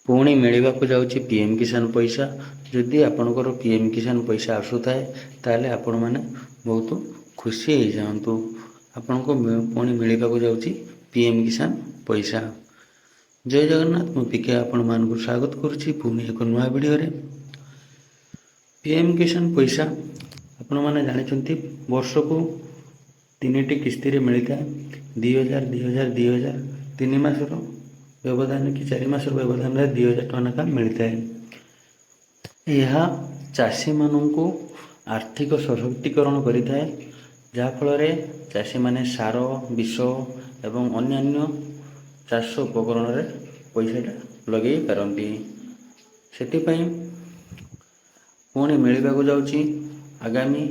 पुणी मिलवाक जाऊँगी पीएम किसान पैसा। जदि आपणकर पीएम किसान पैसा आसुए ताले आपण मैंने बहुत खुशी हो जातु। आपण को पुणी मिलवाक जाऊँगी पीएम किसान पैसा। जय जगन्नाथ। मु पीके आपण मानक स्वागत करुच्ची पुणी एक नुआ वीडियो रे। पीएम किसान पैसा आपण मैंने जानते वर्ष को 3टी किस्ती रे मिलता है 2000 2000 2000 3 मासर व्यवधान कि 4 मासर व्यवधान 2000 टका मिलता है। यह चाषी मानू आर्थिक सशक्तिकरण करें जहाँफल चाषी माने सार विष एवं अन्यान्य चाष उपकरण रे पैसाटा लगे पारती। से पुणी मिलवाक जाऊँगी आगामी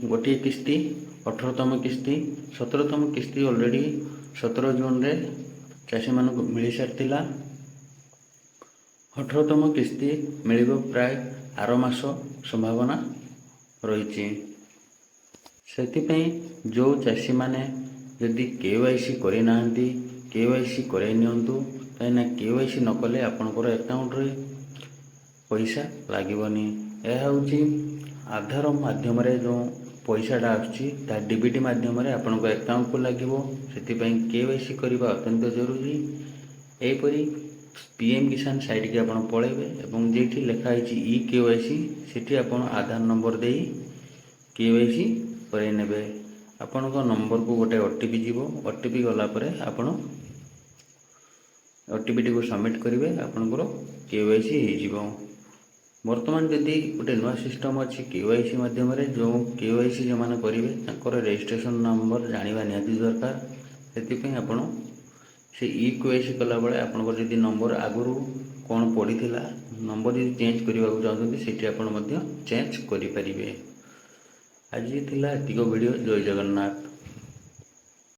गोटे किस्ती 18तम किस्ती 17तम किस्ती ऑलरेडी 17 जून रे चाषी मानक मिल सारी। 18तम किस्ती मिल प्राय आर मास संभावना रही। जो चाषी माने यदि केवाईसी करना केवाईसी करनियंतु कहीं केवाईसी न कले आपणकर अकाउंट रे पैसा लगभग। यह हूँ आधार माध्यम जो पैसाटा आसुच्ची डीबीटी माध्यम आपण अकाउंट को लगे से केवाईसी करने अत्यंत जरूरी। यहपरी पीएम किसान साइट के आप पलैबे और जेठी लिखाई ई केवाईसी से आप आधार नंबर दे केवाईसी करे आपण नंबर को गोटे ओटीपी जीव ओटीपी गलापर आपण ओटीपी टी को सबमिट करेंगे आपणकर केवाईसी हो। वर्तमान जदि गोटे नुआ सिस्टम अच्छी केवाईसी माध्यम जो केवाईसी जो मैंने करेंगे रजिस्ट्रेशन नंबर जाना निहाती दरकार। से आपण से ई केवाईसी कला बेले आपंकर जदि नंबर आगु कौन पड़ी नंबर यदि चेंज करने को चाहते से चेंज करें। आज थिला एतिक वीडियो। जय जगन्नाथ।